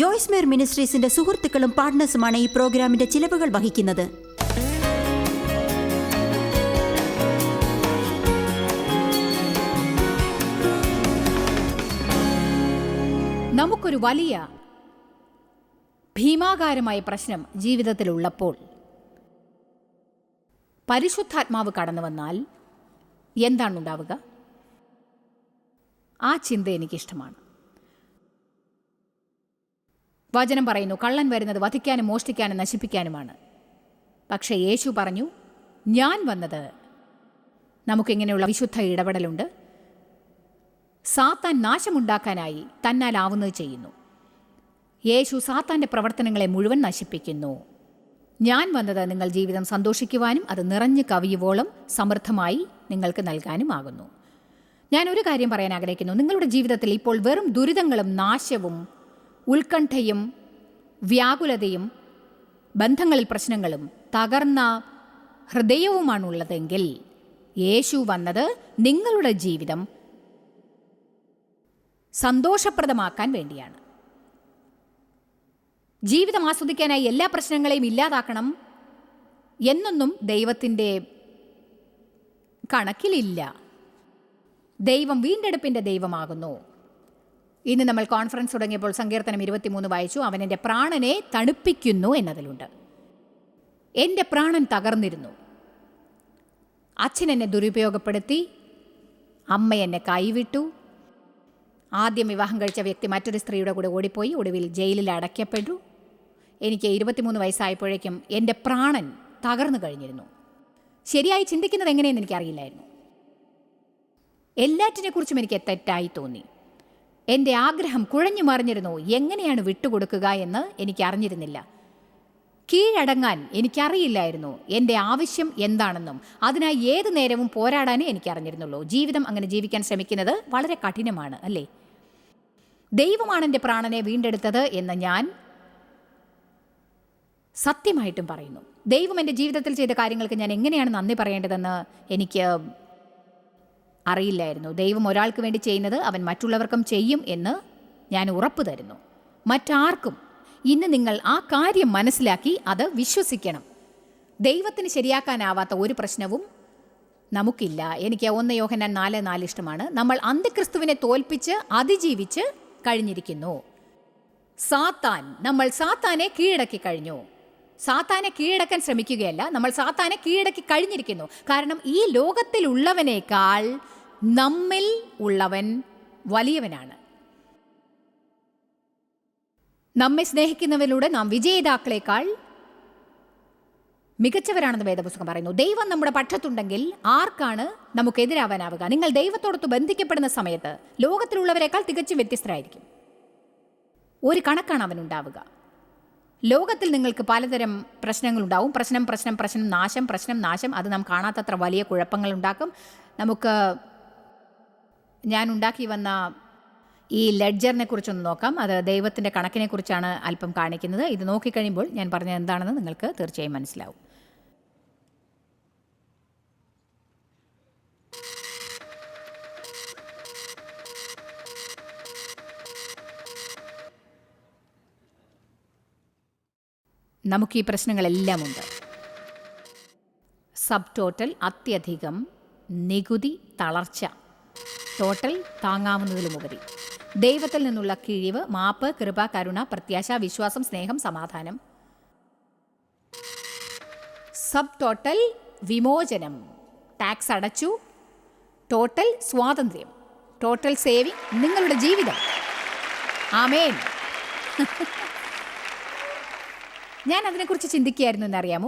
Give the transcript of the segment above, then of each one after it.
ജോയ്സ് മേർ മിനിസ്ട്രീസിന്റെ സുഹൃത്തുക്കളും പാർട്ട്നേഴ്സുമാണ് ഈ പ്രോഗ്രാമിന്റെ ചിലവുകൾ വഹിക്കുന്നത്. നമുക്കൊരു വലിയ ഭീമാകാരമായ പ്രശ്നം ജീവിതത്തിലുള്ളപ്പോൾ പരിശുദ്ധാത്മാവ് കടന്നു വന്നാൽ എന്താണ് ഉണ്ടാവുക? ആ ചിന്ത എനിക്കിഷ്ടമാണ്. വചനം പറയുന്നു, കള്ളൻ വരുന്നത് വധിക്കാനും മോഷ്ടിക്കാനും നശിപ്പിക്കാനുമാണ്. പക്ഷേ യേശു പറഞ്ഞു, ഞാൻ വന്നത്, നമുക്കിങ്ങനെയുള്ള വിശുദ്ധ ഇടപെടലുണ്ട്. സാത്താൻ നാശമുണ്ടാക്കാനായി തന്നാലാവുന്നത് ചെയ്യുന്നു. യേശു സാത്താൻ്റെ പ്രവർത്തനങ്ങളെ മുഴുവൻ നശിപ്പിക്കുന്നു. ഞാൻ വന്നത് നിങ്ങൾ ജീവിതം സന്തോഷിക്കുവാനും അത് നിറഞ്ഞു കവിയുവോളം സമൃദ്ധമായി നിങ്ങൾക്ക് നൽകാനുമാകുന്നു. ഞാനൊരു കാര്യം പറയാൻ ആഗ്രഹിക്കുന്നു. നിങ്ങളുടെ ജീവിതത്തിൽ ഇപ്പോൾ വെറും ദുരിതങ്ങളും നാശവും ഉത്കണ്ഠയും വ്യാകുലതയും ബന്ധങ്ങളിൽ പ്രശ്നങ്ങളും തകർന്ന ഹൃദയവുമാണുള്ളതെങ്കിൽ യേശു വന്നത് നിങ്ങളുടെ ജീവിതം സന്തോഷപ്രദമാക്കാൻ വേണ്ടിയാണ്. ജീവിതം ആസ്വദിക്കാനായി എല്ലാ പ്രശ്നങ്ങളെയും ഇല്ലാതാക്കണം എന്നൊന്നും ദൈവത്തിൻ്റെ കണക്കിലില്ല. ദൈവം വീണ്ടെടുപ്പിൻ്റെ ദൈവമാകുന്നു. ഇന്ന് നമ്മൾ കോൺഫറൻസ് തുടങ്ങിയപ്പോൾ സങ്കീർത്തനം 23 വായിച്ചു. അവൻ എൻ്റെ പ്രാണനെ തണുപ്പിക്കുന്നു എന്നതിലുണ്ട്. എൻ്റെ പ്രാണൻ തകർന്നിരുന്നു. അച്ഛൻ എന്നെ ദുരുപയോഗപ്പെടുത്തി, അമ്മ എന്നെ കൈവിട്ടു. ആദ്യം വിവാഹം കഴിച്ച വ്യക്തി മറ്റൊരു സ്ത്രീയുടെ കൂടെ ഓടിപ്പോയി, ഒടുവിൽ ജയിലിൽ അടയ്ക്കപ്പെട്ടു. എനിക്ക് 23 വയസ്സായപ്പോഴേക്കും എൻ്റെ പ്രാണൻ തകർന്നു കഴിഞ്ഞിരുന്നു. ശരിയായി ചിന്തിക്കുന്നത് എങ്ങനെയെന്ന് എനിക്കറിയില്ലായിരുന്നു. എല്ലാറ്റിനെക്കുറിച്ചും എനിക്ക് തെറ്റായി തോന്നി. എൻ്റെ ആഗ്രഹം കുഴഞ്ഞു മറിഞ്ഞിരുന്നു. എങ്ങനെയാണ് വിട്ടുകൊടുക്കുക എന്ന് എനിക്കറിഞ്ഞിരുന്നില്ല. കീഴടങ്ങാൻ എനിക്കറിയില്ലായിരുന്നു. എൻ്റെ ആവശ്യം എന്താണെന്നും അതിനായി ഏതു നേരവും പോരാടാനേ എനിക്കറിഞ്ഞിരുന്നുള്ളൂ. ജീവിതം അങ്ങനെ ജീവിക്കാൻ ശ്രമിക്കുന്നത് വളരെ കഠിനമാണ്, അല്ലേ? ദൈവമാണ് എൻ്റെ പ്രാണനെ വീണ്ടെടുത്തത് എന്ന് ഞാൻ സത്യമായിട്ടും പറയുന്നു. ദൈവം എൻ്റെ ജീവിതത്തിൽ ചെയ്ത കാര്യങ്ങൾക്ക് ഞാൻ എങ്ങനെയാണ് നന്ദി പറയേണ്ടതെന്ന് എനിക്ക് അറിയില്ലായിരുന്നു. ദൈവം ഒരാൾക്ക് വേണ്ടി ചെയ്യുന്നത് അവൻ മറ്റുള്ളവർക്കും ചെയ്യും എന്ന് ഞാൻ ഉറപ്പ് തരുന്നു. മറ്റാർക്കും ഇന്ന് നിങ്ങൾ ആ കാര്യം മനസ്സിലാക്കി അത് വിശ്വസിക്കണം. ദൈവത്തിന് ശരിയാക്കാനാവാത്ത ഒരു പ്രശ്നവും നമുക്കില്ല. എനിക്ക് 1 യോഹന്നാൻ 4:4 ഇഷ്ടമാണ്. നമ്മൾ അന്ത്യക്രിസ്തുവിനെ തോൽപ്പിച്ച് അതിജീവിച്ച് കഴിഞ്ഞിരിക്കുന്നു. നമ്മൾ സാത്താനെ കീഴടക്കി കഴിഞ്ഞു. സാത്താനെ കീഴടക്കാൻ ശ്രമിക്കുകയല്ല, നമ്മൾ സാത്താനെ കീഴടക്കി കഴിഞ്ഞിരിക്കുന്നു. കാരണം ഈ ലോകത്തിലുള്ളവനേക്കാൾ നമ്മിൽ ഉള്ളവൻ വലിയവനാണ്. നമ്മെ സ്നേഹിക്കുന്നവരിലൂടെ നാം വിജയിതാക്കളേക്കാൾ മികച്ചവരാണെന്ന് വേദപുസ്തകം പറയുന്നു. ദൈവം നമ്മുടെ പക്ഷത്തുണ്ടെങ്കിൽ ആർക്കാണ് നമുക്കെതിരാവാനാവുക? നിങ്ങൾ ദൈവത്തോടൊത്ത് ബന്ധിക്കപ്പെടുന്ന സമയത്ത് ലോകത്തിലുള്ളവരെക്കാൾ തികച്ചും വ്യത്യസ്തരായിരിക്കും. ഒരു കണക്കാണ് അവനുണ്ടാവുക. ലോകത്തിൽ നിങ്ങൾക്ക് പലതരം പ്രശ്നങ്ങളുണ്ടാവും. പ്രശ്നം, നാശം. അത് നാം കാണാത്തത്ര വലിയ കുഴപ്പങ്ങളുണ്ടാക്കും. ഞാൻ ഉണ്ടാക്കി വന്ന ഈ ലെഡ്ജറിനെ കുറിച്ചൊന്ന് നോക്കാം. അത് ദൈവത്തിൻ്റെ കണക്കിനെ കുറിച്ചാണ് അല്പം കാണിക്കുന്നത്. ഇത് നോക്കിക്കഴിയുമ്പോൾ ഞാൻ പറഞ്ഞത് എന്താണെന്ന് നിങ്ങൾക്ക് തീർച്ചയായും മനസ്സിലാവും. നമുക്ക് ഈ പ്രശ്നങ്ങളെല്ലാം ഉണ്ട്. സബ് ടോട്ടൽ, അത്യധികം, നികുതി, തളർച്ച, ടോട്ടൽ താങ്ങാവുന്നതിലുമുപരി, ദൈവത്തിൽ നിന്നുള്ള കിഴിവ്, മാപ്പ്, കൃപ, കരുണ, പ്രത്യാശ, വിശ്വാസം, സ്നേഹം, സമാധാനം. സബ് ടോട്ടൽ വിമോചനം, ടാക്സ് അടച്ചു. ടോട്ടൽ സ്വാതന്ത്ര്യം, ടോട്ടൽ സേവിങ്, നിങ്ങളുടെ ജീവിതം. ആമേൻ. ഞാൻ അതിനെക്കുറിച്ച് ചിന്തിക്കുകയായിരുന്നു. എന്നറിയാമോ,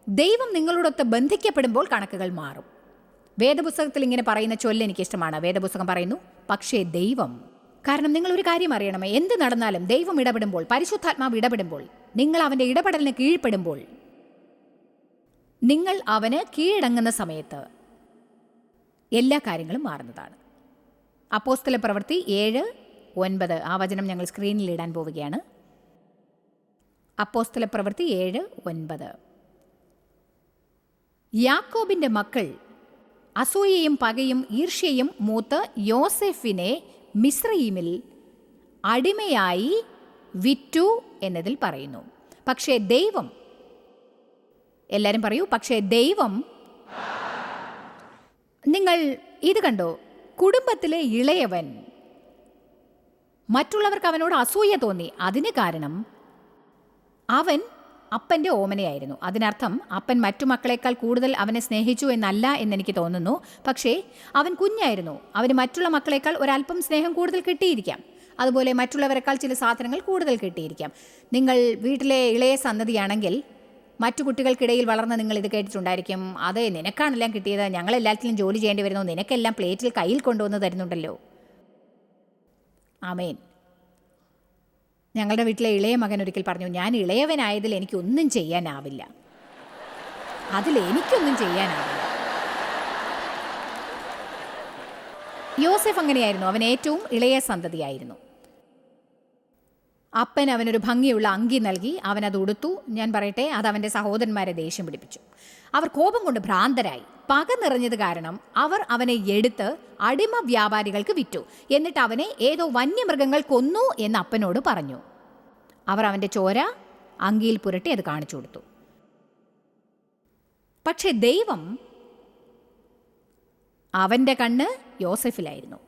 ദൈവം നിങ്ങളോടൊത്ത് ബന്ധിക്കപ്പെടുമ്പോൾ കണക്കുകൾ മാറും. വേദപുസ്തകത്തിൽ ഇങ്ങനെ പറയുന്ന ചൊല്ല് എനിക്കിഷ്ടമാണ്. വേദപുസ്തകം പറയുന്നു, പക്ഷേ ദൈവം, കാരണം നിങ്ങൾ ഒരു കാര്യം അറിയണമേ, എന്ത് നടന്നാലും ദൈവം ഇടപെടുമ്പോൾ, പരിശുദ്ധാത്മാവ് ഇടപെടുമ്പോൾ, നിങ്ങൾ അവൻ്റെ ഇടപെടലിന് കീഴ്പ്പെടുമ്പോൾ, നിങ്ങൾ അവന് കീഴടങ്ങുന്ന സമയത്ത് എല്ലാ കാര്യങ്ങളും മാറുന്നതാണ്. അപ്പോസ്തലപ്രവൃത്തി 7:9, ആ വചനം ഞങ്ങൾ സ്ക്രീനിൽ ഇടാൻ പോവുകയാണ്. അപ്പോസ്തലപ്രവൃത്തി 7:9. യാക്കോബിൻ്റെ മക്കൾ അസൂയയും പകയും ഈർഷ്യയും മൂത്ത് യോസെഫിനെ മിസ്രയീമിൽ അടിമയായി വിറ്റു എന്നതിൽ പറയുന്നു. പക്ഷേ ദൈവം, എല്ലാവരും പറയൂ, പക്ഷേ ദൈവം, നിങ്ങൾ ഇത് കണ്ടോ, കുടുംബത്തിലെ ഇളയവൻ, മറ്റുള്ളവർക്ക് അവനോട് അസൂയ തോന്നി. അതിന് കാരണം അവൻ അപ്പൻ്റെ ഓമനയായിരുന്നു. അതിനർത്ഥം അപ്പൻ മറ്റു മക്കളെക്കാൾ കൂടുതൽ അവനെ സ്നേഹിച്ചു എന്നല്ല എന്നെനിക്ക് തോന്നുന്നു. പക്ഷേ അവൻ കുഞ്ഞായിരുന്നു. അവന് മറ്റുള്ള മക്കളെക്കാൾ ഒരല്പം സ്നേഹം കൂടുതൽ കിട്ടിയിരിക്കാം. അതുപോലെ മറ്റുള്ളവരെക്കാൾ ചില സാധനങ്ങൾ കൂടുതൽ കിട്ടിയിരിക്കാം. നിങ്ങൾ വീട്ടിലെ ഇളയ സന്തതിയാണെങ്കിൽ മറ്റു കുട്ടികൾക്കിടയിൽ വളർന്ന് നിങ്ങൾ ഇത് കേട്ടിട്ടുണ്ടായിരിക്കും, അത് നിനക്കാണെല്ലാം കിട്ടിയത്, ഞങ്ങളെല്ലാത്തിലും ജോലി ചെയ്യേണ്ടി വരുന്നു, നിനക്കെല്ലാം പ്ലേറ്റിൽ കയ്യിൽ കൊണ്ടുവന്ന് തരുന്നുണ്ടല്ലോ. ആമേൻ. ഞങ്ങളുടെ വീട്ടിലെ ഇളയ മകൻ ഒരിക്കൽ പറഞ്ഞു, ഞാൻ ഇളയവനായതിൽ എനിക്കൊന്നും ചെയ്യാനാവില്ല, എനിക്കൊന്നും ചെയ്യാനാവില്ല. യോസെഫ് അങ്ങനെയായിരുന്നു. അവൻ ഏറ്റവും ഇളയ സന്തതിയായിരുന്നു. അപ്പൻ അവനൊരു ഭംഗിയുള്ള അങ്കി നൽകി. അവനത് ഉടുത്തു. ഞാൻ പറയട്ടെ, അത് അവൻ്റെ സഹോദരന്മാരെ ദേഷ്യം പിടിപ്പിച്ചു. അവർ കോപം കൊണ്ട് ഭ്രാന്തരായി. പക നിറഞ്ഞത് കാരണം അവർ അവനെ എടുത്ത് അടിമ വ്യാപാരികൾക്ക് വിറ്റു. എന്നിട്ട് അവനെ ഏതോ വന്യമൃഗങ്ങൾ കൊന്നു എന്ന് അപ്പനോട് പറഞ്ഞു. അവർ അവൻ്റെ ചോര അങ്കിയിൽ പുരട്ടി അത് കാണിച്ചു കൊടുത്തു. പക്ഷെ ദൈവം, അവൻ്റെ കണ്ണ് യോസെഫിലായിരുന്നു.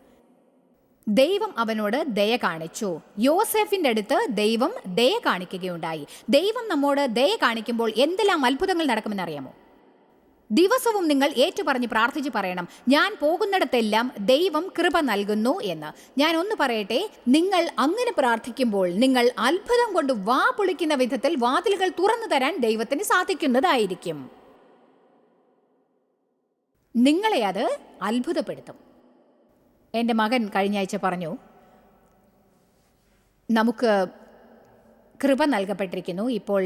ദൈവം അവനോട് ദയ കാണിച്ചു. യോസെഫിൻ്റെ അടുത്ത് ദൈവം ദയ കാണിക്കുകയുണ്ടായി. ദൈവം നമ്മോട് ദയ കാണിക്കുമ്പോൾ എന്തെല്ലാം അത്ഭുതങ്ങൾ നടക്കുമെന്നറിയാമോ? ദിവസവും നിങ്ങൾ ഏറ്റുപറഞ്ഞ് പ്രാർത്ഥിച്ച് പറയണം, ഞാൻ പോകുന്നിടത്തെല്ലാം ദൈവം കൃപ നൽകുന്നു എന്ന്. ഞാൻ ഒന്ന് പറയട്ടെ, നിങ്ങൾ അങ്ങനെ പ്രാർത്ഥിക്കുമ്പോൾ നിങ്ങൾ അത്ഭുതം കൊണ്ട് വാ പൊളിക്കുന്ന വിധത്തിൽ വാതിലുകൾ തുറന്നു തരാൻ ദൈവത്തിന് സാധിക്കുന്നതായിരിക്കും. നിങ്ങളെ അത് അത്ഭുതപ്പെടുത്തും. എൻ്റെ മകൻ കഴിഞ്ഞ ആഴ്ച പറഞ്ഞു, നമുക്ക് കൃപ നൽകപ്പെട്ടിരിക്കുന്നു. ഇപ്പോൾ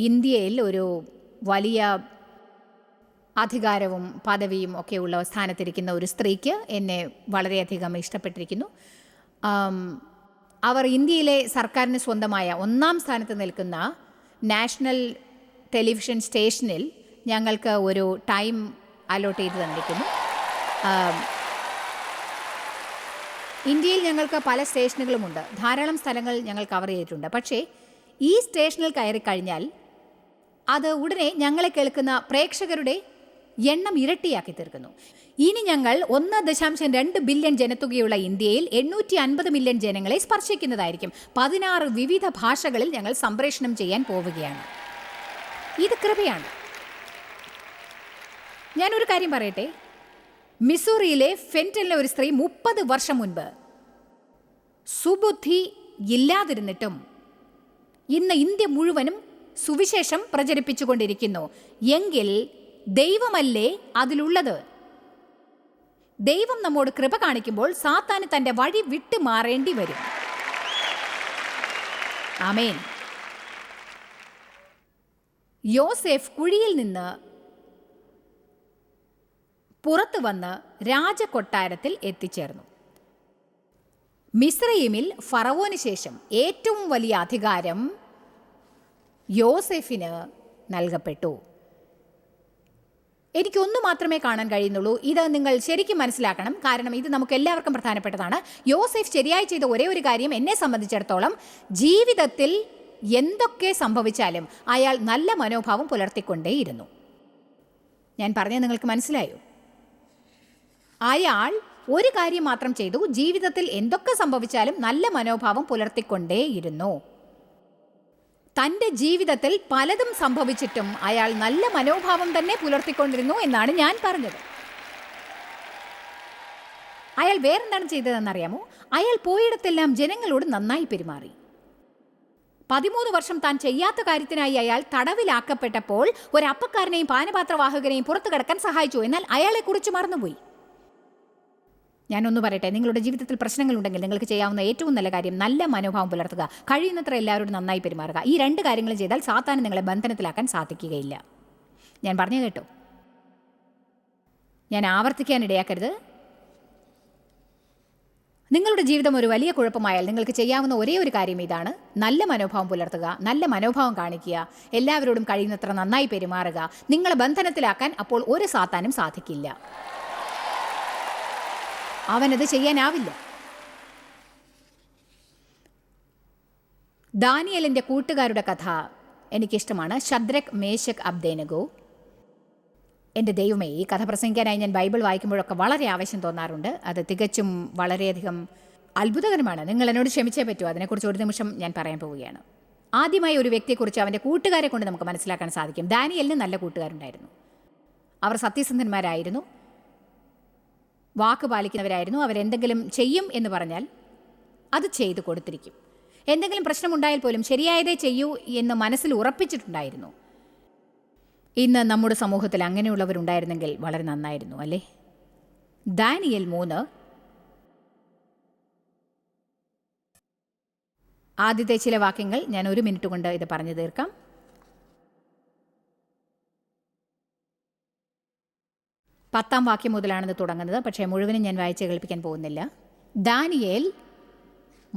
ഇന്ത്യയിൽ ഒരു വലിയ അധികാരവും പദവിയും ഒക്കെയുള്ള സ്ഥാനത്തിരിക്കുന്ന ഒരു സ്ത്രീക്ക് എന്നെ വളരെയധികം ഇഷ്ടപ്പെട്ടിരിക്കുന്നു. അവർ ഇന്ത്യയിലെ സർക്കാരിന് സ്വന്തമായ 1-ാം സ്ഥാനത്ത് നിൽക്കുന്ന നാഷണൽ ടെലിവിഷൻ സ്റ്റേഷനിൽ ഞങ്ങൾക്ക് ഒരു ടൈം അലോട്ട് ചെയ്ത് തന്നിരിക്കുന്നു. ഇന്ത്യയിൽ ഞങ്ങൾക്ക് പല സ്റ്റേഷനുകളുമുണ്ട്. ധാരാളം സ്ഥലങ്ങൾ ഞങ്ങൾ കവർ ചെയ്തിട്ടുണ്ട്. പക്ഷേ ഈ സ്റ്റേഷനിൽ കയറി കഴിഞ്ഞാൽ അത് ഉടനെ ഞങ്ങളെ കേൾക്കുന്ന പ്രേക്ഷകരുടെ എണ്ണം ഇരട്ടിയാക്കി തീർക്കുന്നു. ഇനി ഞങ്ങൾ 1.2 ബില്യൺ ജനത്തുകയുള്ള ഇന്ത്യയിൽ 850 മില്യൺ ജനങ്ങളെ സ്പർശിക്കുന്നതായിരിക്കും. 16 വിവിധ ഭാഷകളിൽ ഞങ്ങൾ സംപ്രേഷണം ചെയ്യാൻ പോവുകയാണ്. ഇത് കൃപയാണ്. ഞാനൊരു കാര്യം പറയട്ടെ, മിസൂറിയിലെ ഫെന്റനിലെ ഒരു സ്ത്രീ 30 വർഷം മുൻപ് സുബുദ്ധി ഇല്ലാതിരുന്നിട്ടും ഇന്ന് ഇന്ത്യ മുഴുവനും സുവിശേഷം പ്രചരിപ്പിച്ചുകൊണ്ടിരിക്കുന്നു. എങ്കിൽ ദൈവമല്ലേ അതിലുള്ളത്? ദൈവം നമ്മോട് കൃപ കാണിക്കുമ്പോൾ സാത്താന് തൻ്റെ വഴി വിട്ടു മാറേണ്ടി വരും. ആമേൻ. യോസേഫ് കുഴിയിൽ നിന്ന് പുറത്തു വന്ന് രാജകൊട്ടാരത്തിൽ എത്തിച്ചേർന്നു. മിസ്രയീമിൽ ഫറവോന് ശേഷം ഏറ്റവും വലിയ അധികാരം യോസേഫിന് നൽകപ്പെട്ടു. എനിക്കൊന്നു മാത്രമേ കാണാൻ കഴിയുന്നുള്ളൂ. ഇത് നിങ്ങൾ ശരിക്കും മനസ്സിലാക്കണം, കാരണം ഇത് നമുക്ക് എല്ലാവർക്കും പ്രധാനപ്പെട്ടതാണ്. യോസേഫ് ശരിയായി ചെയ്ത ഒരേ ഒരു കാര്യം, എന്നെ സംബന്ധിച്ചിടത്തോളം, ജീവിതത്തിൽ എന്തൊക്കെ സംഭവിച്ചാലും അയാൾ നല്ല മനോഭാവം പുലർത്തിക്കൊണ്ടേയിരുന്നു. ഞാൻ പറഞ്ഞത് നിങ്ങൾക്ക് മനസ്സിലായോ? അയാൾ ഒരു കാര്യം മാത്രം ചെയ്തു, ജീവിതത്തിൽ എന്തൊക്കെ സംഭവിച്ചാലും നല്ല മനോഭാവം പുലർത്തിക്കൊണ്ടേയിരുന്നു. തൻ്റെ ജീവിതത്തിൽ പലതും സംഭവിച്ചിട്ടും അയാൾ നല്ല മനോഭാവം തന്നെ പുലർത്തിക്കൊണ്ടിരുന്നു എന്നാണ് ഞാൻ പറഞ്ഞത്. അയാൾ വേറെന്താണ് ചെയ്തതെന്നറിയാമോ? അയാൾ പോയിടത്തെല്ലാം ജനങ്ങളോട് നന്നായി പെരുമാറി. 13 വർഷം താൻ ചെയ്യാത്ത കാര്യത്തിനായി അയാൾ തടവിലാക്കപ്പെട്ടപ്പോൾ ഒരു അപ്പക്കാരനെയും പാനപാത്രവാഹകനെയും പുറത്തു കടക്കാൻ സഹായിച്ചു. എന്നാൽ അയാളെക്കുറിച്ച് മറന്നുപോയി. ഞാനൊന്ന് പറയട്ടെ, നിങ്ങളുടെ ജീവിതത്തിൽ പ്രശ്നങ്ങളുണ്ടെങ്കിൽ നിങ്ങൾക്ക് ചെയ്യാവുന്ന ഏറ്റവും നല്ല കാര്യം നല്ല മനോഭാവം പുലർത്തുക, കഴിയുന്നത്ര എല്ലാവരോടും നന്നായി പെരുമാറുക. ഈ 2 കാര്യങ്ങളും ചെയ്താൽ സാത്താന് നിങ്ങളെ ബന്ധനത്തിലാക്കാൻ സാധിക്കുകയില്ല. ഞാൻ പറഞ്ഞു കേട്ടോ, ഞാൻ ആവർത്തിക്കാൻ ഇടയാക്കരുത്. നിങ്ങളുടെ ജീവിതം ഒരു വലിയ കുഴപ്പമായാൽ നിങ്ങൾക്ക് ചെയ്യാവുന്ന ഒരേ ഒരു കാര്യം ഇതാണ്: നല്ല മനോഭാവം പുലർത്തുക, നല്ല മനോഭാവം കാണിക്കുക, എല്ലാവരോടും കഴിയുന്നത്ര നന്നായി പെരുമാറുക. നിങ്ങളെ ബന്ധനത്തിലാക്കാൻ അപ്പോൾ ഒരു സാത്താനും സാധിക്കില്ല. അവനത് ചെയ്യാനാവില്ല. ദാനിയേലിൻ്റെ കൂട്ടുകാരുടെ കഥ എനിക്കിഷ്ടമാണ്. ശദ്രക്, മേശക്, അബ്ദേനഗോ. എൻ്റെ ദൈവമേ, ഈ കഥ പ്രസംഗിക്കാനായി ഞാൻ ബൈബിൾ വായിക്കുമ്പോഴൊക്കെ വളരെ ആവശ്യം തോന്നാറുണ്ട്. അത് തികച്ചും വളരെയധികം അത്ഭുതകരമാണ്. നിങ്ങൾ എന്നോട് ക്ഷമിച്ചേ പറ്റൂ. അതിനെക്കുറിച്ച് ഒരു നിമിഷം ഞാൻ പറയാൻ പോവുകയാണ്. ആദ്യമായി ഒരു വ്യക്തിയെക്കുറിച്ച് അവൻ്റെ കൂട്ടുകാരെ കൊണ്ട് നമുക്ക് മനസ്സിലാക്കാൻ സാധിക്കും. ദാനിയേലിന് നല്ല കൂട്ടുകാരുണ്ടായിരുന്നു. അവർ സത്യസന്ധന്മാരായിരുന്നു, വാക്ക് പാലിക്കുന്നവരായിരുന്നു. അവരെന്തെങ്കിലും ചെയ്യും എന്ന് പറഞ്ഞാൽ അത് ചെയ്തു കൊടുത്തിരിക്കും. എന്തെങ്കിലും പ്രശ്നമുണ്ടായാൽ പോലും ശരിയായതേ ചെയ്യൂ എന്ന് മനസ്സിൽ ഉറപ്പിച്ചിട്ടുണ്ടായിരുന്നു. ഇന്ന് നമ്മുടെ സമൂഹത്തിൽ അങ്ങനെയുള്ളവരുണ്ടായിരുന്നെങ്കിൽ വളരെ നന്നായിരുന്നു, അല്ലേ? ദാനിയേൽ 3 ആദ്യത്തെ ചില വാക്യങ്ങൾ ഞാൻ 1 മിനിറ്റ് കൊണ്ട് ഇത് പറഞ്ഞു തീർക്കാം. 10-ാം വാക്യം മുതലാണിത് തുടങ്ങുന്നത്. പക്ഷേ മുഴുവനും ഞാൻ വായിച്ച് കേൾപ്പിക്കാൻ പോകുന്നില്ല. ദാനിയേൽ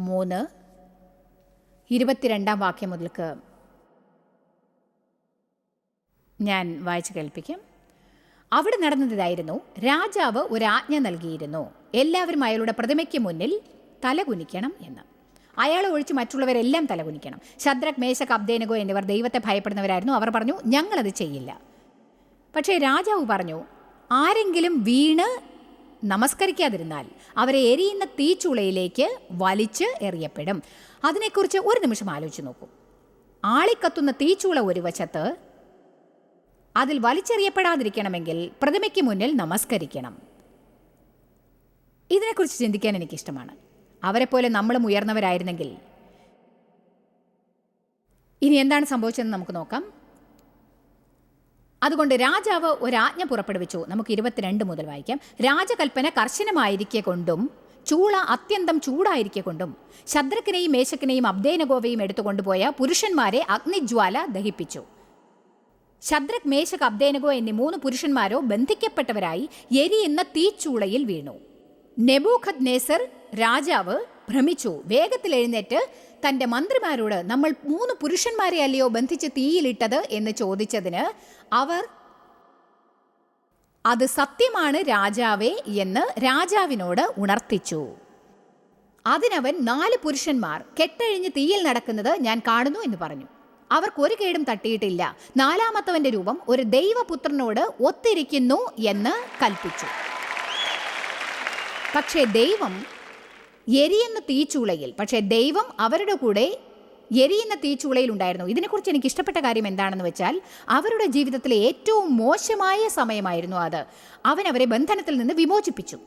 3 22-ാം വാക്യം മുതൽക്ക് ഞാൻ വായിച്ച് കേൾപ്പിക്കാം. അവിടെ നടന്നതായിരുന്നു, രാജാവ് ഒരു ആജ്ഞ നൽകിയിരുന്നു, എല്ലാവരും അയാളുടെ പ്രതിമയ്ക്ക് മുന്നിൽ തലകുനിക്കണം എന്ന്. അയാളെ ഒഴിച്ച് മറ്റുള്ളവരെല്ലാം തലകുനിക്കണം. ശദ്രക്, മേശക്, അബ്ദേനഗോ എന്നിവർ ദൈവത്തെ ഭയപ്പെടുന്നവരായിരുന്നു. അവർ പറഞ്ഞു, ഞങ്ങളത് ചെയ്യില്ല. പക്ഷേ രാജാവ് പറഞ്ഞു, ആരെങ്കിലും വീണ് നമസ്കരിക്കാതിരുന്നാൽ അവരെ എരിയുന്ന തീച്ചുളയിലേക്ക് വലിച്ച് എറിയപ്പെടും. അതിനെക്കുറിച്ച് ഒരു നിമിഷം ആലോചിച്ച് നോക്കൂ. ആളിക്കത്തുന്ന തീച്ചുള ഒരു വശത്ത്, അതിൽ വലിച്ചെറിയപ്പെടാതിരിക്കണമെങ്കിൽ പ്രതിമയ്ക്ക് മുന്നിൽ നമസ്കരിക്കണം. ഇതിനെക്കുറിച്ച് ചിന്തിക്കാൻ എനിക്കിഷ്ടമാണ്. അവരെപ്പോലെ നമ്മളും ഉയർന്നവരായിരുന്നെങ്കിൽ ഇനി എന്താണ് സംഭവിച്ചതെന്ന് നമുക്ക് നോക്കാം. അതുകൊണ്ട് രാജാവ് ഒരാജ്ഞ പുറപ്പെടുവിച്ചു. നമുക്ക് 22 മുതൽ വായിക്കാം. രാജകൽപ്പന കർശനമായിരിക്കെ കൊണ്ടും ചൂള അത്യന്തം ചൂടായിരിക്കെ കൊണ്ടും ശദ്രക്കിനെയും മേശക്കിനെയും അബ്ദേനഗോവയും എടുത്തുകൊണ്ടുപോയ പുരുഷന്മാരെ അഗ്നിജ്വാല ദഹിപ്പിച്ചു. ശദ്രക്, മേശക്, അബ്ദേനഗോ എന്നീ 3 പുരുഷന്മാരോ ബന്ധിക്കപ്പെട്ടവരായി എരിയുന്ന തീച്ചൂളയിൽ വീണു. നെബൂഖദ്നേസർ രാജാവ് ഭ്രമിച്ചു. വേഗത്തിൽ എഴുന്നേറ്റ് തൻ്റെ മന്ത്രിമാരോട്, നമ്മൾ 3 പുരുഷന്മാരെ അല്ലയോ ബന്ധിച്ച് തീയിലിട്ടത് എന്ന് ചോദിച്ചതിന് അവർ, അത് സത്യമാണ് രാജാവേ എന്ന് രാജാവിനോട് ഉണർത്തിച്ചു. അതിനവൻ, 4 പുരുഷന്മാർ കെട്ടഴിഞ്ഞ് തീയിൽ നടക്കുന്നത് ഞാൻ കാണുന്നു എന്ന് പറഞ്ഞു. അവർക്കൊരു കേടും തട്ടിയിട്ടില്ല. 4-മത്തവന്റെ രൂപം ഒരു ദൈവപുത്രനോട് ഒത്തിരിക്കുന്നു എന്ന് കൽപ്പിച്ചു. പക്ഷേ ദൈവം അവരുടെ കൂടെ എരിയുന്ന തീച്ചൂളയിൽ ഉണ്ടായിരുന്നു. ഇതിനെക്കുറിച്ച് എനിക്ക് ഇഷ്ടപ്പെട്ട കാര്യം എന്താണെന്ന് വെച്ചാൽ, അവരുടെ ജീവിതത്തിലെ ഏറ്റവും മോശമായ സമയമായിരുന്നു അത്. അവൻ അവരെ ബന്ധനത്തിൽ നിന്ന് വിമോചിപ്പിച്ചു.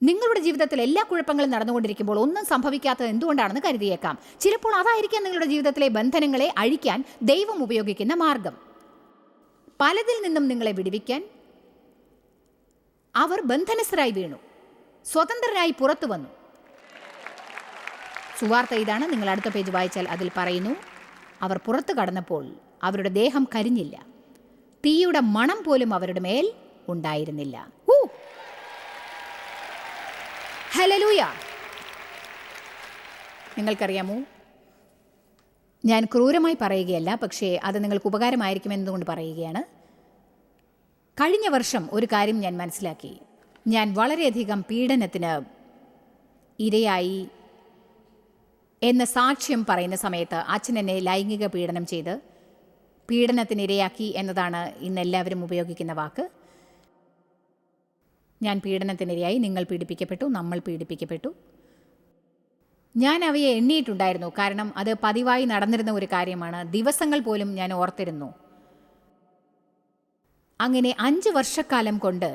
നിങ്ങളുടെ ജീവിതത്തിൽ എല്ലാ കുഴപ്പങ്ങളും നടന്നുകൊണ്ടിരിക്കുമ്പോൾ ഒന്നും സംഭവിക്കാത്തത് എന്തുകൊണ്ടാണെന്ന് കരുതിയേക്കാം. ചിലപ്പോൾ അതായിരിക്കാം നിങ്ങളുടെ ജീവിതത്തിലെ ബന്ധനങ്ങളെ അഴിക്കാൻ ദൈവം ഉപയോഗിക്കുന്ന മാർഗം. പലതിൽ നിന്നും നിങ്ങളെ വിടുവിക്കാൻ അവർ ബന്ധനസ്ഥരായി വീണു, സ്വതന്ത്രരായി പുറത്തു വന്നു. സുവാർത്ത ഇതാണ്. നിങ്ങൾ അടുത്ത പേജ് വായിച്ചാൽ അതിൽ പറയുന്നു, അവർ പുറത്തു കടന്നപ്പോൾ അവരുടെ ദേഹം കരിഞ്ഞില്ല, തീയുടെ മണം പോലും അവരുടെ മേൽ ഉണ്ടായിരുന്നില്ല. ഹല്ലേലൂയ! നിങ്ങൾക്കറിയാമോ, ഞാൻ ക്രൂരമായി പറയുകയല്ല, പക്ഷേ അത് നിങ്ങൾക്ക് ഉപകാരമായിരിക്കുമെന്നതുകൊണ്ട് പറയുകയാണ്. കഴിഞ്ഞ വർഷം ഒരു കാര്യം ഞാൻ മനസ്സിലാക്കി. ഞാൻ വളരെയധികം പീഡനത്തിന് ഇരയായി എന്ന സാക്ഷ്യം പറയുന്ന സമയത്ത് അച്ഛൻ എന്നെ ലൈംഗിക പീഡനം ചെയ്ത് പീഡനത്തിനിരയാക്കി എന്നതാണ് ഇന്ന് എല്ലാവരും ഉപയോഗിക്കുന്ന വാക്ക്. ഞാൻ പീഡനത്തിനിരയായി, നിങ്ങൾ പീഡിപ്പിക്കപ്പെട്ടു, നമ്മൾ പീഡിപ്പിക്കപ്പെട്ടു. ഞാൻ അവയെ എണ്ണിയിട്ടുണ്ടായിരുന്നു, കാരണം അത് പതിവായി നടന്നിരുന്ന ഒരു കാര്യമാണ്. ദിവസങ്ങൾ പോലും ഞാൻ ഓർത്തിരുന്നു. അങ്ങനെ 5 വർഷക്കാലം കൊണ്ട്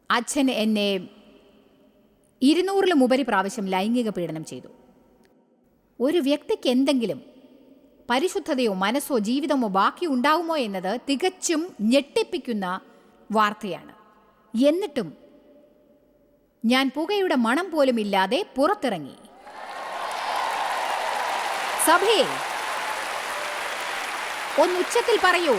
അച്ഛൻ എന്നെ 200-ലും ഉപരി പ്രാവശ്യം ലൈംഗിക പീഡനം ചെയ്തു. ഒരു വ്യക്തിക്ക് എന്തെങ്കിലും പരിശുദ്ധതയോ മനസ്സോ ജീവിതമോ ബാക്കി ഉണ്ടാവുമോ എന്നത് തികച്ചും ഞെട്ടിപ്പിക്കുന്ന വാർത്തയാണ്. എന്നിട്ടും ഞാൻ പുകയുടെ മണം പോലും ഇല്ലാതെ പുറത്തിറങ്ങി. സഭയെ ഒന്നുച്ചത്തിൽ പറയൂ,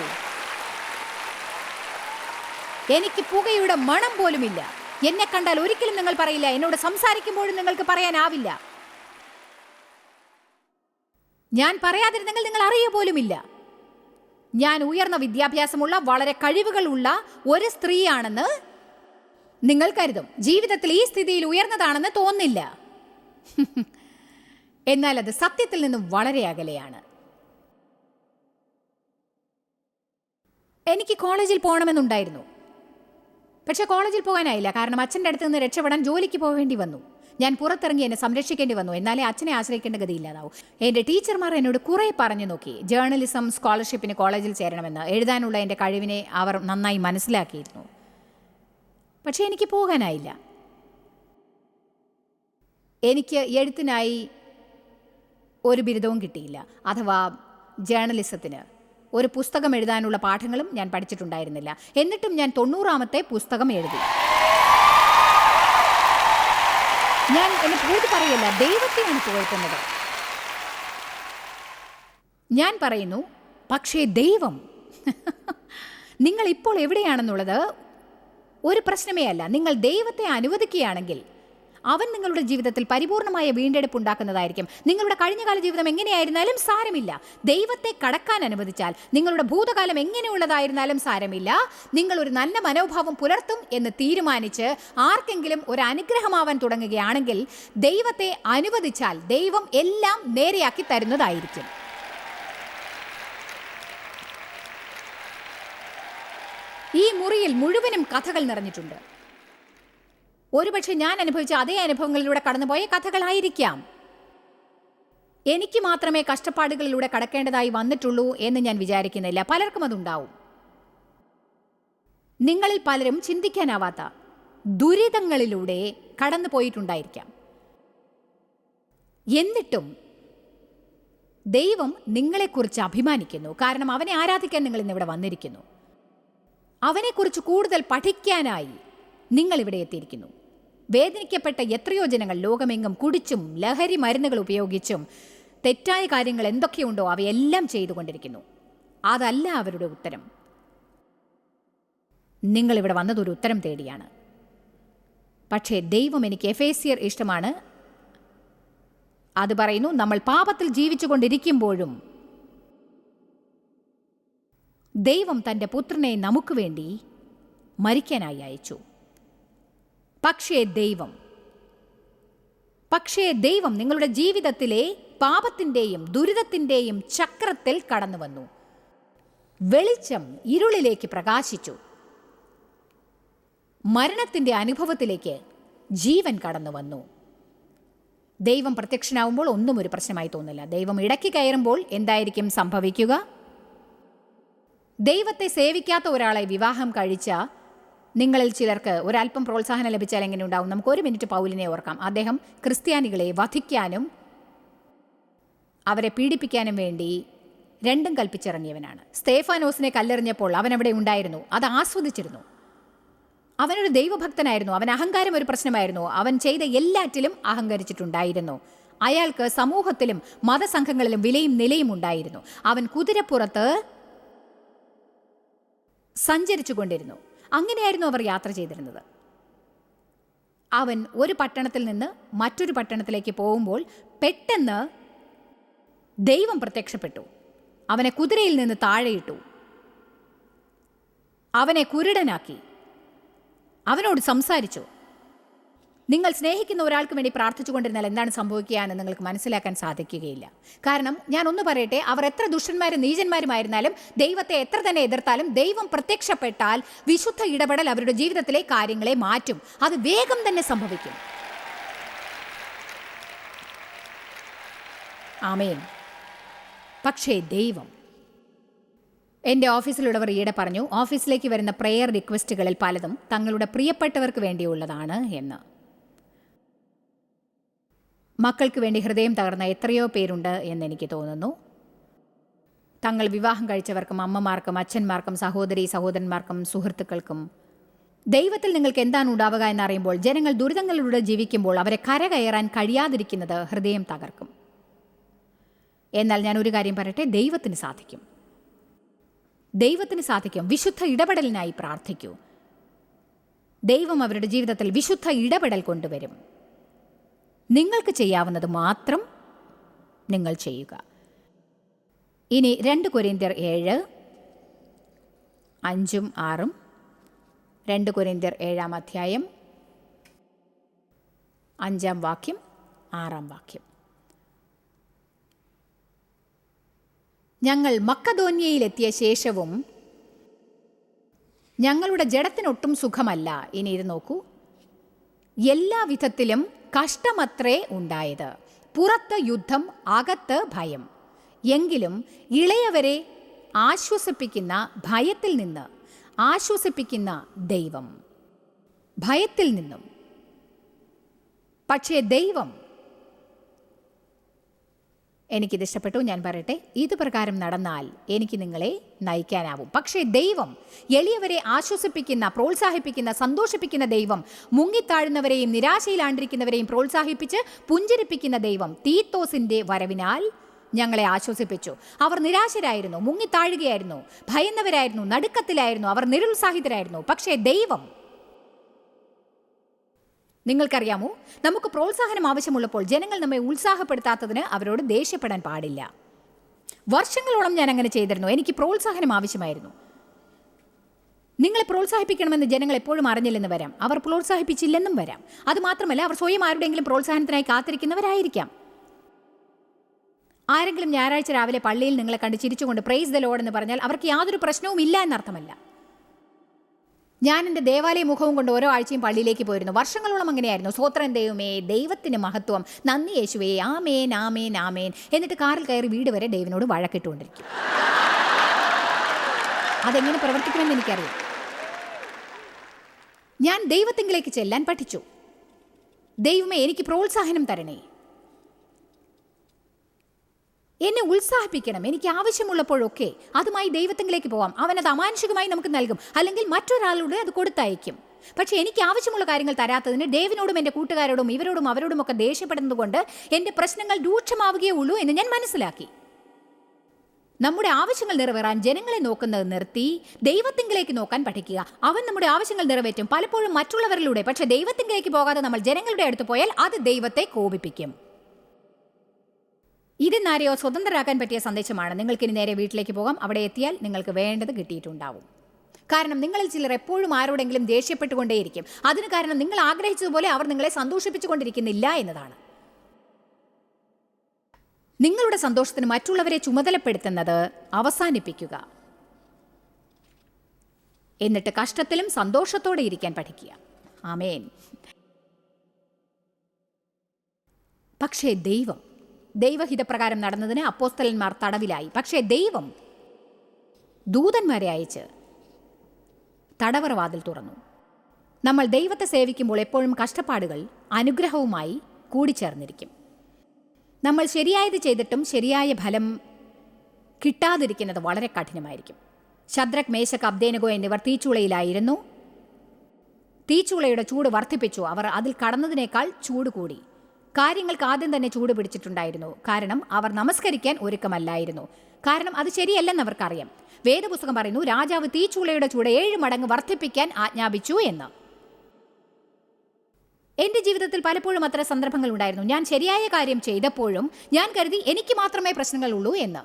എനിക്ക് പുകയുടെ മണം പോലുമില്ല. എന്നെ കണ്ടാൽ ഒരിക്കലും നിങ്ങൾ പറയില്ല, എന്നോട് സംസാരിക്കുമ്പോഴും നിങ്ങൾക്ക് പറയാനാവില്ല. ഞാൻ പറയാതിരുന്നെങ്കിൽ നിങ്ങൾ അറിയുക പോലുമില്ല. ഞാൻ ഉയർന്ന വിദ്യാഭ്യാസമുള്ള വളരെ കഴിവുകളുള്ള ഒരു സ്ത്രീയാണെന്ന് നിങ്ങൾ കരുതും. ജീവിതത്തിൽ ഈ സ്ഥിതിയിൽ ഉയർന്നതാണെന്ന് തോന്നില്ല. എന്നാൽ അത് സത്യത്തിൽ നിന്നും വളരെ അകലെയാണ്. എനിക്ക് കോളേജിൽ പോകണമെന്നുണ്ടായിരുന്നു. പക്ഷേ കോളേജിൽ പോകാനായില്ല. കാരണം അച്ഛൻ്റെ അടുത്ത് നിന്ന് രക്ഷപ്പെടാൻ ജോലിക്ക് പോകേണ്ടി വന്നു. ഞാൻ പുറത്തിറങ്ങി എന്നെ സംരക്ഷിക്കേണ്ടി വന്നു. എന്നാലേ അച്ഛനെ ആശ്രയിക്കേണ്ട ഗതിയില്ലാതാവും. എൻ്റെ ടീച്ചർമാർ എന്നോട് കുറേ പറഞ്ഞു നോക്കി. ജേർണലിസം സ്കോളർഷിപ്പിന് കോളേജിൽ ചേരണമെന്ന്. എഴുതാനുള്ള എൻ്റെ കഴിവിനെ അവർ നന്നായി മനസ്സിലാക്കിയിരുന്നു. പക്ഷേ എനിക്ക് പോകാനായില്ല. എനിക്ക് എഴുത്തിനായി ഒരു ബിരുദവും കിട്ടിയില്ല. അഥവാ ജേർണലിസത്തിന് ഒരു പുസ്തകം എഴുതാനുള്ള പാഠങ്ങളും ഞാൻ പഠിച്ചിട്ടുണ്ടായിരുന്നില്ല. എന്നിട്ടും ഞാൻ 90ാമത്തെ പുസ്തകം എഴുതി. ഞാൻ എന്നെ പുകഴ്ത്തി പറയല്ല, ദൈവത്തെയാണ് പുകഴ്ത്തുന്നത്. ഞാൻ പറയുന്നു, പക്ഷേ ദൈവം നിങ്ങൾ ഇപ്പോൾ എവിടെയാണെന്നുള്ളത് ഒരു പ്രശ്നമേ അല്ല. നിങ്ങൾ ദൈവത്തെ അനുവദിക്കുകയാണെങ്കിൽ അവൻ നിങ്ങളുടെ ജീവിതത്തിൽ പരിപൂർണമായ വീണ്ടെടുപ്പ് ഉണ്ടാക്കുന്നതായിരിക്കും. നിങ്ങളുടെ കഴിഞ്ഞകാല ജീവിതം എങ്ങനെയായിരുന്നാലും സാരമില്ല. ദൈവത്തെ കടക്കാൻ അനുവദിച്ചാൽ നിങ്ങളുടെ ഭൂതകാലം എങ്ങനെയുള്ളതായിരുന്നാലും സാരമില്ല. നിങ്ങൾ ഒരു നല്ല മനോഭാവം പുലർത്തും എന്ന് തീരുമാനിച്ച് ആർക്കെങ്കിലും ഒരു അനുഗ്രഹമാവാൻ തുടങ്ങുകയാണെങ്കിൽ ദൈവത്തെ അനുവദിച്ചാൽ ദൈവം എല്ലാം നേരെയാക്കി തരുന്നതായിരിക്കും. ഈ മുറിയിൽ മുഴുവനും കഥകൾ നിറഞ്ഞിട്ടുണ്ട്. ഒരുപക്ഷെ ഞാൻ അനുഭവിച്ച അതേ അനുഭവങ്ങളിലൂടെ കടന്നുപോയ കഥകളായിരിക്കാം. എനിക്ക് മാത്രമേ കഷ്ടപ്പാടുകളിലൂടെ കടക്കേണ്ടതായി വന്നിട്ടുള്ളൂ എന്ന് ഞാൻ വിചാരിക്കുന്നില്ല. പലർക്കും അതുണ്ടാവും. നിങ്ങളിൽ പലരും ചിന്തിക്കാനാവാത്ത ദുരിതങ്ങളിലൂടെ കടന്നു പോയിട്ടുണ്ടായിരിക്കാം. എന്നിട്ടും ദൈവം നിങ്ങളെക്കുറിച്ച് അഭിമാനിക്കുന്നു. കാരണം അവനെ ആരാധിക്കാൻ നിങ്ങൾ ഇന്നിവിടെ വന്നിരിക്കുന്നു. അവനെക്കുറിച്ച് കൂടുതൽ പഠിക്കാനായി നിങ്ങളിവിടെ എത്തിയിരിക്കുന്നു. വേദനിക്കപ്പെട്ട എത്രയോ ജനങ്ങൾ ലോകമെങ്ങും കുടിച്ചും ലഹരി മരുന്നുകൾ ഉപയോഗിച്ചും തെറ്റായ കാര്യങ്ങൾ എന്തൊക്കെയുണ്ടോ അവയെല്ലാം ചെയ്തുകൊണ്ടിരിക്കുന്നു. അതല്ല അവരുടെ ഉത്തരം. നിങ്ങളിവിടെ വന്നതൊരു ഉത്തരം തേടിയാണ്. പക്ഷേ ദൈവം, എനിക്ക് എഫേസ്യർ ഇഷ്ടമാണ്. അത് പറയുന്നു, നമ്മൾ പാപത്തിൽ ജീവിച്ചു കൊണ്ടിരിക്കുമ്പോഴും ദൈവം തൻ്റെ പുത്രനെ നമുക്ക് വേണ്ടി മരിക്കാനായി അയച്ചു. പക്ഷേ ദൈവം നിങ്ങളുടെ ജീവിതത്തിലെ പാപത്തിൻ്റെയും ദുരിതത്തിൻ്റെയും ചക്രത്തിൽ കടന്നു വന്നു. വെളിച്ചം ഇരുളിലേക്ക് പ്രകാശിച്ചു. മരണത്തിൻ്റെ അനുഭവത്തിലേക്ക് ജീവൻ കടന്നു വന്നു. ദൈവം പ്രത്യക്ഷനാവുമ്പോൾ ഒന്നും ഒരു പ്രശ്നമായി തോന്നില്ല. ദൈവം ഇടയ്ക്ക് കയറുമ്പോൾ എന്തായിരിക്കും സംഭവിക്കുക? ദൈവത്തെ സേവിക്കാത്ത ഒരാളെ വിവാഹം കഴിച്ച നിങ്ങളിൽ ചിലർക്ക് ഒരല്പം പ്രോത്സാഹനം ലഭിച്ചാൽ എങ്ങനെ ഉണ്ടാവും? നമുക്ക് 1 മിനിറ്റ് പൗലിനെ ഓർക്കാം. അദ്ദേഹം ക്രിസ്ത്യാനികളെ വധിക്കാനും അവരെ പീഡിപ്പിക്കാനും വേണ്ടി രണ്ടും കൽപ്പിച്ചിറങ്ങിയവനാണ്. സ്തേഫാനോസിനെ കല്ലെറിഞ്ഞപ്പോൾ അവൻ അവിടെ ഉണ്ടായിരുന്നു. അത് ആസ്വദിച്ചിരുന്നു. അവനൊരു ദൈവഭക്തനായിരുന്നു. അവൻ അഹങ്കാരം ഒരു പ്രശ്നമായിരുന്നു. അവൻ ചെയ്ത എല്ലാറ്റിലും അഹങ്കരിച്ചിട്ടുണ്ടായിരുന്നു. അയാൾക്ക് സമൂഹത്തിലും മതസംഘങ്ങളിലും വിലയും നിലയും ഉണ്ടായിരുന്നു. അവൻ കുതിരപ്പുറത്ത് സഞ്ചരിച്ചു കൊണ്ടിരുന്നു. അങ്ങനെയായിരുന്നു അവർ യാത്ര ചെയ്തിരുന്നത്. അവൻ ഒരു പട്ടണത്തിൽ നിന്ന് മറ്റൊരു പട്ടണത്തിലേക്ക് പോകുമ്പോൾ പെട്ടെന്ന് ദൈവം പ്രത്യക്ഷപ്പെട്ടു. അവനെ കുതിരയിൽ നിന്ന് താഴെയിട്ടു. അവനെ കുരുടനാക്കി. അവനോട് സംസാരിച്ചു. നിങ്ങൾ സ്നേഹിക്കുന്ന ഒരാൾക്ക് വേണ്ടി പ്രാർത്ഥിച്ചു കൊണ്ടിരുന്നാൽ എന്താണ് സംഭവിക്കുക എന്ന് നിങ്ങൾക്ക് മനസ്സിലാക്കാൻ സാധിക്കുകയില്ല. കാരണം ഞാൻ ഒന്ന് പറയട്ടെ, അവർ എത്ര ദുഷ്ടന്മാരും നീചന്മാരുമായിരുന്നാലും ദൈവത്തെ എത്ര തന്നെ എതിർത്താലും ദൈവം പ്രത്യക്ഷപ്പെട്ടാൽ വിശുദ്ധ ഇടപെടൽ അവരുടെ ജീവിതത്തിലെ കാര്യങ്ങളെ മാറ്റും. അത് വേഗം തന്നെ സംഭവിക്കും. ആമേൻ. പക്ഷേ ദൈവം, എൻ്റെ ഓഫീസിലുള്ളവർ ഈയിടെ പറഞ്ഞു, ഓഫീസിലേക്ക് വരുന്ന പ്രെയർ റിക്വസ്റ്റുകളിൽ പലതും തങ്ങളുടെ പ്രിയപ്പെട്ടവർക്ക് വേണ്ടിയുള്ളതാണ് എന്ന്. മക്കൾക്ക് വേണ്ടി ഹൃദയം തകർന്ന എത്രയോ പേരുണ്ട് എന്നെനിക്ക് തോന്നുന്നു. തങ്ങൾ വിവാഹം കഴിച്ചവർക്കും അമ്മമാർക്കും അച്ഛന്മാർക്കും സഹോദരി സഹോദരന്മാർക്കും സുഹൃത്തുക്കൾക്കും. ദൈവത്തിൽ നിങ്ങൾക്ക് എന്താണ് ഉണ്ടാവുക എന്നറിയുമ്പോൾ ജനങ്ങൾ ദുരിതങ്ങളിലൂടെ ജീവിക്കുമ്പോൾ അവരെ കരകയറാൻ കഴിയാതിരിക്കുന്നത് ഹൃദയം തകർക്കും. എന്നാൽ ഞാൻ ഒരു കാര്യം പറയട്ടെ, ദൈവത്തിന് സാധിക്കും. ദൈവത്തിന് സാധിക്കും. വിശുദ്ധ ഇടപെടലിനായി പ്രാർത്ഥിക്കൂ. ദൈവം അവരുടെ ജീവിതത്തിൽ വിശുദ്ധ ഇടപെടൽ കൊണ്ടുവരും. നിങ്ങൾക്ക് ചെയ്യാവുന്നത് മാത്രം നിങ്ങൾ ചെയ്യുക. ഇനി 2 കൊരിന്ത്യർ 7:5-6, 2 കൊരിന്ത്യർ 7-ാം അധ്യായം 5-ാം വാക്യം 6-ാം വാക്യം. ഞങ്ങൾ മക്കദോന്യയിലെത്തിയ ശേഷവും ഞങ്ങളുടെ ജഡത്തിനൊട്ടും സുഖമല്ല. ഇനി ഇത് നോക്കൂ. എല്ലാ വിധത്തിലും കഷ്ടമത്രേ ഉണ്ടായത്. പുറത്ത് യുദ്ധം, അകത്ത് ഭയം. എങ്കിലും ഇളയവരെ ആശ്വസിപ്പിക്കുന്ന ഭയത്തിൽ നിന്ന് ആശ്വസിപ്പിക്കുന്ന ദൈവം. ഭയത്തിൽ നിന്നും. പക്ഷേ ദൈവം, എനിക്കിത് ഇഷ്ടപ്പെട്ടു, ഞാൻ പറയട്ടെ, ഇത് പ്രകാരം നടന്നാൽ എനിക്ക് നിങ്ങളെ നയിക്കാനാവും. പക്ഷേ ദൈവം, എളിയവരെ ആശ്വസിപ്പിക്കുന്ന, പ്രോത്സാഹിപ്പിക്കുന്ന, സന്തോഷിപ്പിക്കുന്ന ദൈവം, മുങ്ങിത്താഴുന്നവരെയും നിരാശയിലാണ്ടിരിക്കുന്നവരെയും പ്രോത്സാഹിപ്പിച്ച് പുഞ്ചിരിപ്പിക്കുന്ന ദൈവം തീത്തോസിൻ്റെ വരവിനാൽ ഞങ്ങളെ ആശ്വസിപ്പിച്ചു. അവർ നിരാശരായിരുന്നു, മുങ്ങിത്താഴുകയായിരുന്നു, ഭയന്നവരായിരുന്നു, നടുക്കത്തിലായിരുന്നു, അവർ നിരുത്സാഹിതരായിരുന്നു. പക്ഷേ ദൈവം, നിങ്ങൾക്കറിയാമോ, നമുക്ക് പ്രോത്സാഹനം ആവശ്യമുള്ളപ്പോൾ ജനങ്ങൾ നമ്മെ ഉത്സാഹപ്പെടുത്താത്തതിന് അവരോട് ദേഷ്യപ്പെടാൻ പാടില്ല. വർഷങ്ങളോളം ഞാൻ അങ്ങനെ ചെയ്തിരുന്നു. എനിക്ക് പ്രോത്സാഹനം ആവശ്യമായിരുന്നു. നിങ്ങളെ പ്രോത്സാഹിപ്പിക്കണമെന്ന് ജനങ്ങൾ എപ്പോഴും അറിഞ്ഞില്ലെന്ന് വരാം, അവർ പ്രോത്സാഹിപ്പിച്ചില്ലെന്നും വരാം. അതുമാത്രമല്ല, അവർ സ്വയം ആരുടെയെങ്കിലും പ്രോത്സാഹനത്തിനായി കാത്തിരിക്കുന്നവരായിരിക്കാം. ആരെങ്കിലും ഞായറാഴ്ച രാവിലെ പള്ളിയിൽ നിങ്ങളെ കണ്ട് ചിരിച്ചുകൊണ്ട് പ്രൈസ് ദ ലോർഡ് എന്ന് പറഞ്ഞാൽ അവർക്ക് യാതൊരു പ്രശ്നവും ഇല്ല എന്നർത്ഥമല്ല. ഞാൻ എൻ്റെ ദേവാലയ മുഖവും കൊണ്ട് ഓരോ ആഴ്ചയും പള്ളിയിലേക്ക് പോയിരുന്നു. വർഷങ്ങളോളം അങ്ങനെയായിരുന്നു. സ്വോത്രം ദൈവമേ, ദൈവത്തിന് മഹത്വം, നന്ദി യേശുവേ, ആമേൻ ആമേൻ ആമേൻ. എന്നിട്ട് കാറിൽ കയറി വീട് വരെ ദൈവനോട് വഴക്കിട്ടുകൊണ്ടിരിക്കും. അതെങ്ങനെ പ്രവർത്തിക്കുമെന്ന് എനിക്കറിയാം. ഞാൻ ദൈവത്തിങ്കിലേക്ക് ചെല്ലാൻ പഠിച്ചു. ദൈവമേ, എനിക്ക് പ്രോത്സാഹനം തരണേ, എന്നെ ഉത്സാഹിപ്പിക്കണം. എനിക്ക് ആവശ്യമുള്ളപ്പോഴൊക്കെ അതുമായി ദൈവത്തിങ്കിലേക്ക് പോവാം. അവനത് അമാനുഷികമായി നമുക്ക് നൽകും, അല്ലെങ്കിൽ മറ്റൊരാളോട് അത് കൊടുത്തയക്കും. പക്ഷേ എനിക്ക് ആവശ്യമുള്ള കാര്യങ്ങൾ തരാത്തതിന് ഡേവിനോടും എൻ്റെ കൂട്ടുകാരോടും ഇവരോടും അവരോടുമൊക്കെ ദേഷ്യപ്പെടുന്നത് കൊണ്ട് എൻ്റെ പ്രശ്നങ്ങൾ രൂക്ഷമാവുകയേ ഉള്ളൂ എന്ന് ഞാൻ മനസ്സിലാക്കി. നമ്മുടെ ആവശ്യങ്ങൾ നിറവേറാൻ ജനങ്ങളെ നോക്കുന്നത് നിർത്തി ദൈവത്തിങ്കിലേക്ക് നോക്കാൻ പഠിക്കുക. അവൻ നമ്മുടെ ആവശ്യങ്ങൾ നിറവേറ്റും, പലപ്പോഴും മറ്റുള്ളവരിലൂടെ. പക്ഷേ ദൈവത്തിങ്കിലേക്ക് പോകാതെ നമ്മൾ ജനങ്ങളുടെ അടുത്ത് പോയാൽ അത് ദൈവത്തെ കോപിപ്പിക്കും. ഇതിന്നാരെയോ സ്വതന്ത്രരാക്കാൻ പറ്റിയ സന്ദേശമാണ്. നിങ്ങൾക്കിനി നേരെ വീട്ടിലേക്ക് പോകാം. അവിടെ എത്തിയാൽ നിങ്ങൾക്ക് വേണ്ടത് കിട്ടിയിട്ടുണ്ടാവും. കാരണം നിങ്ങളിൽ ചിലർ എപ്പോഴും ആരോടെങ്കിലും ദേഷ്യപ്പെട്ടുകൊണ്ടേയിരിക്കും. അതിന് കാരണം നിങ്ങൾ ആഗ്രഹിച്ചതുപോലെ അവർ നിങ്ങളെ സന്തോഷിപ്പിച്ചുകൊണ്ടിരിക്കുന്നില്ല എന്നതാണ്. നിങ്ങളുടെ സന്തോഷത്തിന് മറ്റുള്ളവരെ ചുമതലപ്പെടുത്തുന്നത് അവസാനിപ്പിക്കുക. എന്നിട്ട് കഷ്ടത്തിലും സന്തോഷത്തോടെ ഇരിക്കാൻ പഠിക്കുക. ആമേൻ. പക്ഷേ ദൈവഹിതപ്രകാരം നടന്നതിന് അപ്പോസ്തലന്മാർ തടവിലായി. പക്ഷേ ദൈവം ദൂതന്മാരെ അയച്ച് തടവറ വാതിൽ തുറന്നു. നമ്മൾ ദൈവത്തെ സേവിക്കുമ്പോൾ എപ്പോഴും കഷ്ടപ്പാടുകൾ അനുഗ്രഹവുമായി കൂടിച്ചേർന്നിരിക്കും. നമ്മൾ ശരിയായത് ചെയ്തിട്ടും ശരിയായ ഫലം കിട്ടാതിരിക്കുന്നത് വളരെ കഠിനമായിരിക്കും. ശദ്രക്, മേശക്, അബ്ദേനഗോ എന്നിവർ തീച്ചൂളയിലായിരുന്നു. തീച്ചൂളയുടെ ചൂട് വർദ്ധിപ്പിച്ചു. അവർ അതിൽ കടന്നതിനേക്കാൾ ചൂട് കൂടി. കാര്യങ്ങൾക്ക് ആദ്യം തന്നെ ചൂട് പിടിച്ചിട്ടുണ്ടായിരുന്നു. കാരണം അവർ നമസ്കരിക്കാൻ ഒരുക്കമല്ലായിരുന്നു. കാരണം അത് ശരിയല്ലെന്ന് അവർക്കറിയാം. വേദപുസ്തകം പറയുന്നു, രാജാവ് തീച്ചൂളയുടെ ചൂട് 7 മടങ്ങ് വർദ്ധിപ്പിക്കാൻ ആജ്ഞാപിച്ചു എന്ന്. എൻ്റെ ജീവിതത്തിൽ പലപ്പോഴും അത്ര സന്ദർഭങ്ങൾ ഉണ്ടായിരുന്നു. ഞാൻ ശരിയായ കാര്യം ചെയ്തപ്പോഴും ഞാൻ കരുതി എനിക്ക് മാത്രമേ പ്രശ്നങ്ങളുള്ളൂ എന്ന്.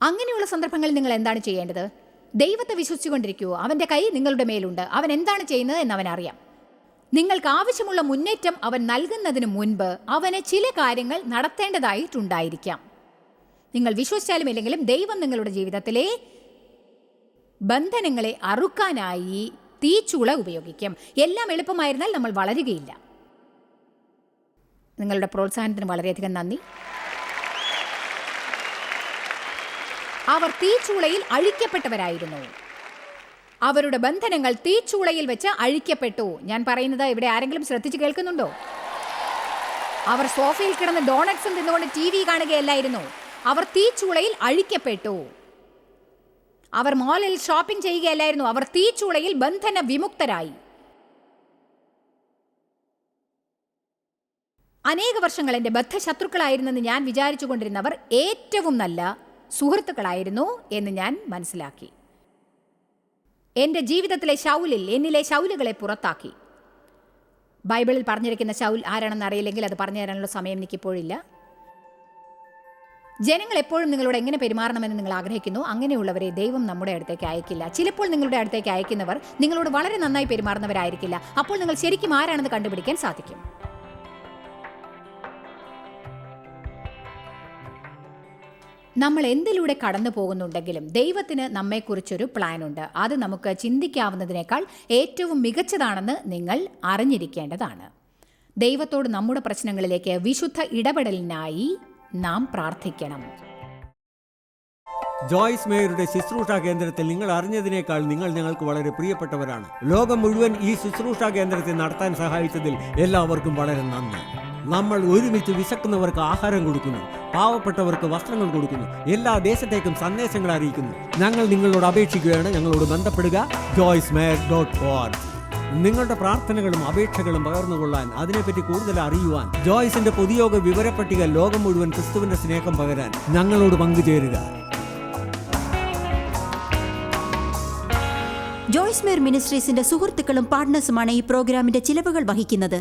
അങ്ങനെയുള്ള സന്ദർഭങ്ങളിൽ നിങ്ങൾ എന്താണ് ചെയ്യേണ്ടത്? ദൈവത്തെ വിശ്വസിച്ചുകൊണ്ടിരിക്കൂ. അവൻ്റെ കൈ നിങ്ങളുടെ മേലുണ്ട്. അവൻ എന്താണ് ചെയ്യുന്നത് എന്ന് അവനറിയാം. നിങ്ങൾക്ക് ആവശ്യമുള്ള മുന്നേറ്റം അവൻ നൽകുന്നതിന് മുൻപ് അവന് ചില കാര്യങ്ങൾ നടത്തേണ്ടതായിട്ടുണ്ടായിരിക്കാം. നിങ്ങൾ വിശ്വസിച്ചാലും ഇല്ലെങ്കിലും ദൈവം നിങ്ങളുടെ ജീവിതത്തിലെ ബന്ധനങ്ങളെ അറുക്കാനായി തീച്ചൂള ഉപയോഗിക്കും. എല്ലാം എളുപ്പമായിരുന്നാൽ നമ്മൾ വളരുകയില്ല. നിങ്ങളുടെ പ്രോത്സാഹനത്തിന് വളരെയധികം നന്ദി. അവർ തീച്ചൂളയിൽ അഴിക്കപ്പെട്ടവരായിരുന്നു. അവരുടെ ബന്ധനങ്ങൾ തീച്ചൂളയിൽ വെച്ച് അഴിക്കപ്പെട്ടു. ഞാൻ പറയുന്നത് ഇവിടെ ആരെങ്കിലും ശ്രദ്ധിച്ച് കേൾക്കുന്നുണ്ടോ? അവർ സോഫയിൽ കിടന്ന് ഡോണറ്റ്സും തിന്നുകൊണ്ട് TV കാണുകയല്ലായിരുന്നു. അവർ തീച്ചൂളയിൽ അഴിക്കപ്പെട്ടു. അവർ മാളിൽ ഷോപ്പിംഗ് ചെയ്യുകയല്ലായിരുന്നു. അവർ തീച്ചൂളയിൽ ബന്ധന വിമുക്തരായി. അനേക വർഷങ്ങൾ എൻ്റെ ബദ്ധശത്രുക്കളായിരുന്നെന്ന് ഞാൻ വിചാരിച്ചു കൊണ്ടിരുന്നവർ ഏറ്റവും നല്ല സുഹൃത്തുക്കളായിരുന്നു എന്ന് ഞാൻ മനസ്സിലാക്കി. എൻ്റെ ജീവിതത്തിലെ ശൗലിൽ എന്നിലെ ശൗലുകളെ പുറത്താക്കി. ബൈബിളിൽ പറഞ്ഞിരിക്കുന്ന ശൗൽ ആരാണെന്ന് അറിയില്ലെങ്കിൽ അത് പറഞ്ഞു തരാനുള്ള സമയം എനിക്കിപ്പോഴില്ല. ജനങ്ങൾ എപ്പോഴും നിങ്ങളോട് എങ്ങനെ പെരുമാറണമെന്ന് നിങ്ങൾ ആഗ്രഹിക്കുന്നു, അങ്ങനെയുള്ളവരെ ദൈവം നമ്മുടെ അടുത്തേക്ക് അയക്കില്ല. ചിലപ്പോൾ നിങ്ങളുടെ അടുത്തേക്ക് അയക്കുന്നവർ നിങ്ങളോട് വളരെ നന്നായി പെരുമാറുന്നവരായിരിക്കില്ല. അപ്പോൾ നിങ്ങൾ ശരിക്കും ആരാണെന്ന് കണ്ടുപിടിക്കാൻ സാധിക്കും. നമ്മൾ എന്തിലൂടെ കടന്നു പോകുന്നുണ്ടെങ്കിലും ദൈവത്തിന് നമ്മെക്കുറിച്ചൊരു പ്ലാനുണ്ട്. അത് നമുക്ക് ചിന്തിക്കാവുന്നതിനേക്കാൾ ഏറ്റവും മികച്ചതാണെന്ന് നിങ്ങൾ അറിഞ്ഞിരിക്കേണ്ടതാണ്. ദൈവത്തോട് നമ്മുടെ പ്രശ്നങ്ങളിലേക്ക് വിശുദ്ധ ഇടപെടലിനായി നാം പ്രാർത്ഥിക്കണം. ജോയ്സ് മേയറുടെ ശുശ്രൂഷാ കേന്ദ്രത്തിൽ നിങ്ങൾ അറിഞ്ഞതിനേക്കാൾ നിങ്ങൾ ഞങ്ങൾക്ക് വളരെ പ്രിയപ്പെട്ടവരാണ്. ലോകം മുഴുവൻ ഈ ശുശ്രൂഷാ കേന്ദ്രത്തെ നടത്താൻ സഹായിച്ചതിൽ എല്ലാവർക്കും വളരെ നന്ദി. നമ്മൾ ഒരുമിച്ച് വിശക്കുന്നവർക്ക് ആഹാരം കൊടുക്കുന്നു, പാവപ്പെട്ടവർക്ക് വസ്ത്രങ്ങൾ കൊടുക്കുന്നു, എല്ലാ ദേശത്തേക്കും സന്ദേശങ്ങൾ അറിയിക്കുന്നു. ഞങ്ങൾ നിങ്ങളോട് അപേക്ഷിക്കുകയാണ്, ഞങ്ങളോട് ബന്ധപ്പെടുക joycemeyer.org. നിങ്ങളുടെ പ്രാർത്ഥനകളും അപേക്ഷകളും പകർന്നുകൊള്ളാൻ, അതിനെപ്പറ്റി കൂടുതൽ അറിയുവാൻ, ജോയ്സിന്റെ പൊതുയോഗ വിവരപ്പട്ടിക ലോകം മുഴുവൻ ക്രിസ്തുവിന്റെ സ്നേഹം പകരാൻ ഞങ്ങളോട് പങ്കുചേരുക. ജോയ്സ് മേയർ മിനിസ്ട്രീസിന്റെ സുഹൃത്തുക്കളും പാർട്ട്നേഴ്സുമാണ് ഈ പ്രോഗ്രാമിന്റെ ചിലവുകൾ വഹിക്കുന്നത്.